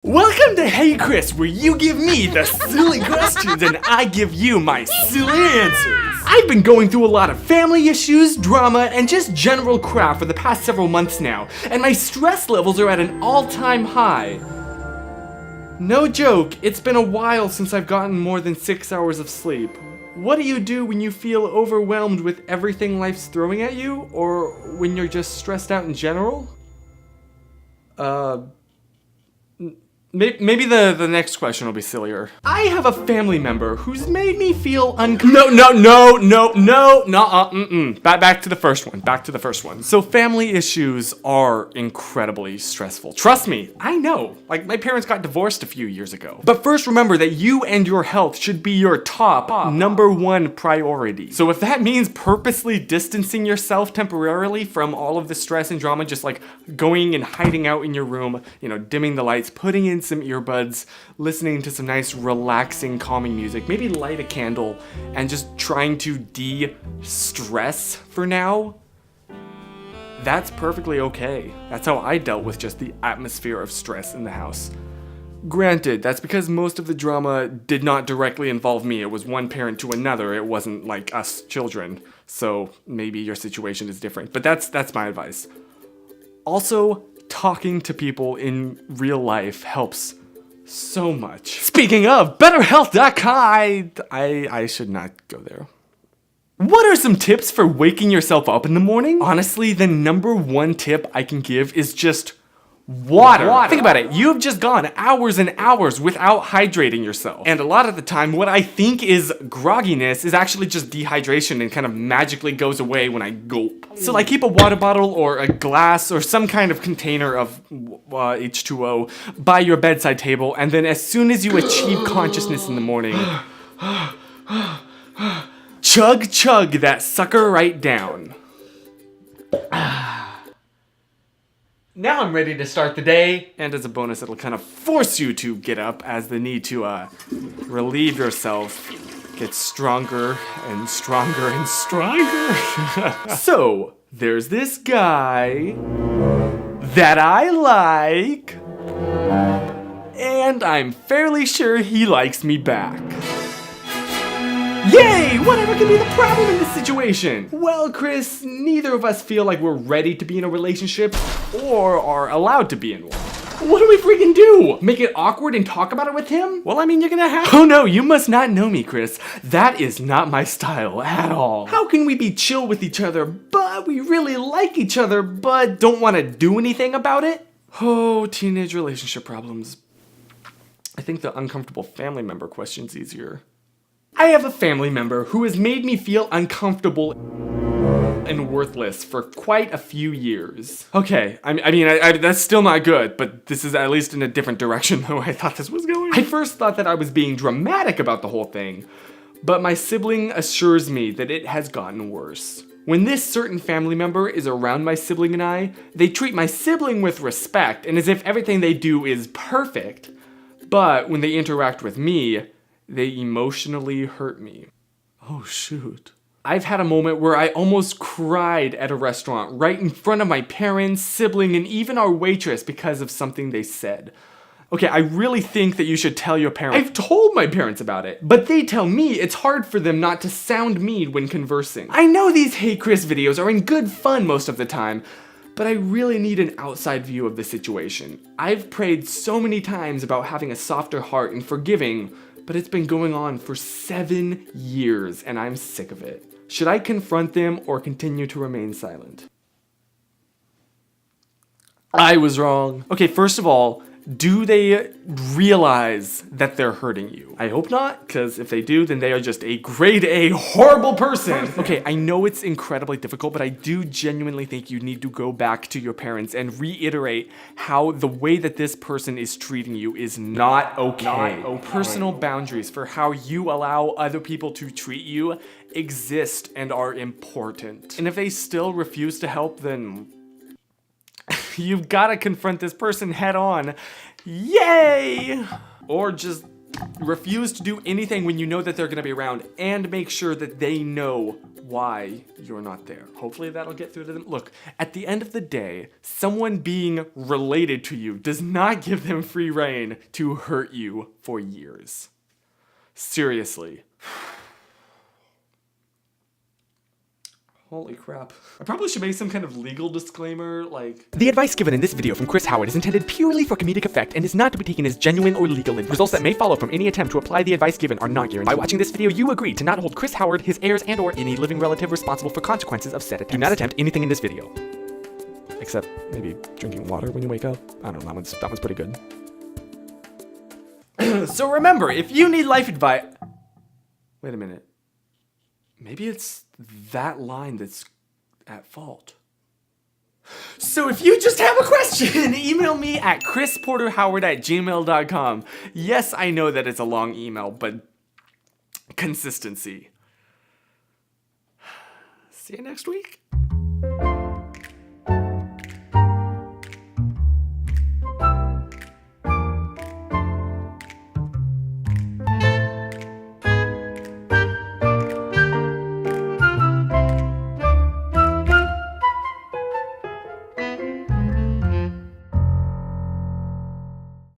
Welcome to Hey Chris, where you give me the silly questions and I give you my silly answers. I've been going through a lot of family issues, drama, and just general crap for the past several months now, and my stress levels are at an all-time high. No joke, it's been a while since I've gotten more than 6 hours of sleep. What do you do when you feel overwhelmed with everything life's throwing at you, or when you're just stressed out in general? Maybe the next question will be sillier. I have a family member who's made me feel Back to the first one. So family issues are incredibly stressful. Trust me, I know. Like, my parents got divorced a few years ago. But first remember that you and your health should be your top #1 priority. So if that means purposely distancing yourself temporarily from all of the stress and drama, just like going and hiding out in your room, dimming the lights, putting in some earbuds, listening to some nice relaxing calming music, maybe light a candle, and just trying to de-stress for now, that's perfectly okay. That's how I dealt with just the atmosphere of stress in the house. Granted, that's because most of the drama did not directly involve me. It was one parent to another. It wasn't like us children. So maybe your situation is different, but that's my advice. Also, talking to people in real life helps so much. Speaking of, BetterHealth.com, I should not go there. What are some tips for waking yourself up in the morning? Honestly, the #1 tip I can give is just water. Think about it. You've just gone hours and hours without hydrating yourself. And a lot of the time, what I think is grogginess is actually just dehydration and kind of magically goes away when I gulp. So like, keep a water bottle or a glass or some kind of container of H2O by your bedside table, and then as soon as you achieve consciousness in the morning, chug that sucker right down. Now I'm ready to start the day, and as a bonus, it'll kind of force you to get up as the need to relieve yourself gets stronger and stronger and stronger. So, there's this guy that I like, and I'm fairly sure he likes me back. Yay! Whatever could be the problem in this situation? Well, Chris, neither of us feel like we're ready to be in a relationship or are allowed to be in one. What do we freaking do? Make it awkward and talk about it with him? Well, I mean, you're gonna have— Oh no, you must not know me, Chris. That is not my style at all. How can we be chill with each other, but we really like each other, but don't want to do anything about it? Oh, teenage relationship problems. I think the uncomfortable family member question's easier. I have a family member who has made me feel uncomfortable and worthless for quite a few years. Okay, I mean, that's still not good, but this is at least in a different direction than I thought this was going. I first thought that I was being dramatic about the whole thing, but my sibling assures me that it has gotten worse. When this certain family member is around my sibling and I, they treat my sibling with respect and as if everything they do is perfect. But when they interact with me, they emotionally hurt me. Oh shoot. I've had a moment where I almost cried at a restaurant right in front of my parents, sibling, and even our waitress because of something they said. Okay, I really think that you should tell your parents. I've told my parents about it, but they tell me it's hard for them not to sound mean when conversing. I know these Hey Chris videos are in good fun most of the time, but I really need an outside view of the situation. I've prayed so many times about having a softer heart and forgiving, but it's been going on for 7 years, and I'm sick of it. Should I confront them or continue to remain silent? I was wrong. Okay, first of all, do they realize that they're hurting you? I hope not, because if they do, then they are just a grade A horrible person. Okay, I know it's incredibly difficult, but I do genuinely think you need to go back to your parents and reiterate how the way that this person is treating you is not okay. Personal boundaries for how you allow other people to treat you exist and are important. And if they still refuse to help, then you've got to confront this person head on. Yay! Or just Refuse to do anything when you know that they're gonna be around, and make sure that they know why you're not there. Hopefully that'll get through to them. Look, at the end of the day, someone being related to you does not give them free rein to hurt you for years. Seriously. Holy crap. I probably should make some kind of legal disclaimer, like... The advice given in this video from Chris Howard is intended purely for comedic effect and is not to be taken as genuine or legal advice. Results that may follow from any attempt to apply the advice given are not guaranteed. By watching this video, you agree to not hold Chris Howard, his heirs, and or any living relative responsible for consequences of said attempts. Do not attempt anything in this video. Except maybe drinking water when you wake up. I don't know, that one's pretty good. So remember, if you need life advice... Wait a minute. Maybe it's that line that's at fault. So if you just have a question, email me at chrisporterhoward@gmail.com. Yes, I know that it's a long email, but consistency. See you next week.